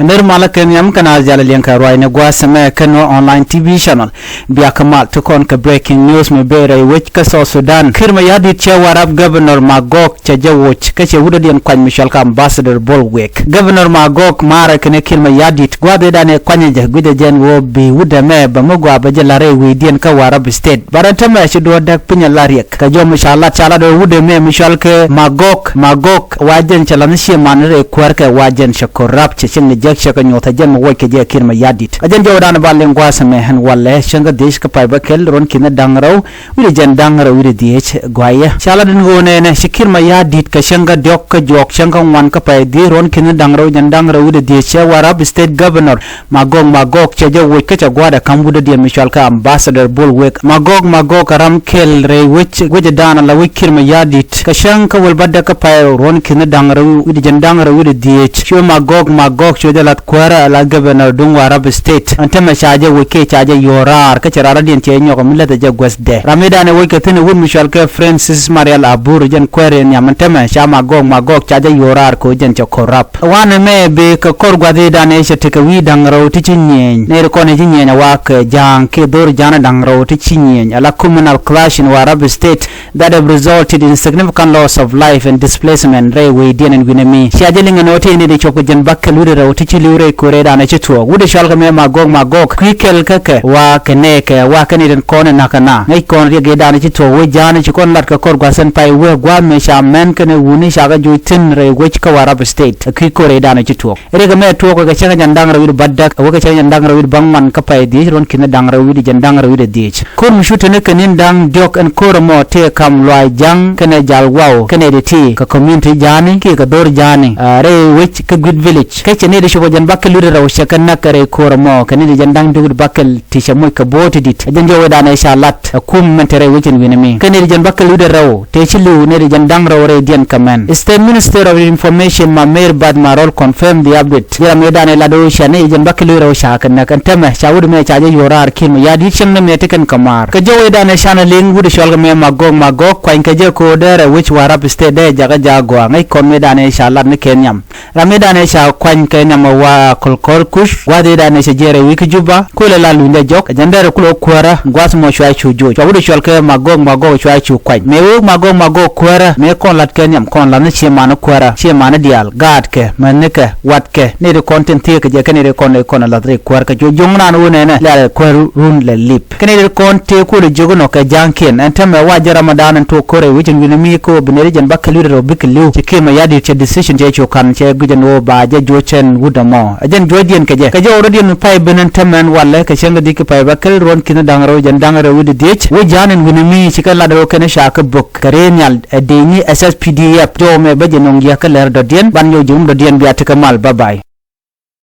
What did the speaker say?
Nder malaken yam kana jala lenka roi ne gwasame kano online TV channel biya kamal to kon ka breaking news me bere which ka so Sudan kirma yadi che warab governor magok che jawoch ka che wudo den kwan Michel ka ambassador Bolwek governor magok mara kene kirma yadi gwade dane kwanye je gude jen wo bi wuda me ba mogwa ba jalare wi den ka warab state barata me shi do dak pinya lariek ka jo inshallah chala do wude me Michel ke magok wajen chala shi manere kwarka wajen shakorap che chin shaka nyota jen woke je kirma yadit ajen jawdan ballen gwasame han walle shanga desh ka payba kel ron kina dangraw wiri jen dangraw wiri diech gwaya chala den gone ne shikirma yadit ka shanga dok ka jok shanga wan ka pay di ron kina dangraw jen dangraw wiri diech warab state governor magok che je woke ka gwada kambuda di Michel ka ambassador Bolwek magok ram kel re wich goje dana la wikirma yadit ka shanga wal badda ka pay ron kina dangraw wiri jen dangraw wiri diech sho magok cho lat kwara la governor dung warab state antama chaje wike chaje yorar ka charara din che nyoko milata je gwasde ramida ne wike tene won Michel ka Francis Marial Abur jen kwere nyamantama cha magok chaje yorar ko jen cho korap wana me be ka korgwade dane che te ka wi dangro ti chinyen ne ko ne jinyenya wa ka jang ke dor jana dangro ti chinyen ala communal clash in warab state that have resulted in significant loss of life and displacement railway din and winemi chaje linga note ne de choko jen bakkalude tichi liure kore dana chitu wude shalga me magok kwikel kake wa keneke wa kaniden kone nakana ngai kon rege dana chitu we jana chikon lat ka kor gwasan pai we gwa me shamen kene wuni shaga juitin re wech ka warab state kwi kore dana chitu rege me to ko ga changa jandangra wi baddak wa ga changa jandangra wi bangman ka pai di ron kine dangra wi jandangra wi di kur mushute ne kenin dang diok en kor mo te kam loy jang kene jalwaw kene de ti ka community jani ki ka dor jani re wech ka good village ka ne de shogo jan bakkel lude raw shakan nakare kormo kanidi jan dang dugud bakkel tisha moy ka boti dit jan jowe dana inshallat kum mentere wetin winami kanidi jan bakkel lude raw te chilu ne jan dang raw re dian kamen state minister of information Mamer Badmarol confirmed the update jara me dana lado shane jan bakkel lude raw shakan nakan tama shawud me chaje yorar kin ya dit shamna me tekan kamar ka jowe dana shana ling wude sholga me magok kwain ka je ko dere which warab state de jaga jagwa ngai kon me dana inshallat ne kenyam rame dana sha kwain ka nyama wa kolkol kush wade da ne jere wiki juba kula la lunde jok jandere kulo kwara gwas mo shwa chujo chawude sholke magok shwa chu kwai me wo magok kwara me kon lat kenyam kon la ne chemana kwara chemana dial gad ke maneke wat ke ne de content te ke je ke ne de kon la tre kwar ka jo jongna no ne la kwar run le lip ke ne de kon te ko de jogono ka janken antame waje ramadan to kore wicin wini mi ko binere jan bakkalu ro bikliu ke ma yadi che decision je cho kan che gujen wo ba je jochen wudamo ajen jodien kaje already pay benen tamen walla ka shenga dik pay bakal ron kina dangaro jan dangaro wudi dech wo janen winimi chikala do kana shaka bok karenyal deni SSPDF do me baje nongia ka ler do dien ban yo jum do dien biya takamal bye bye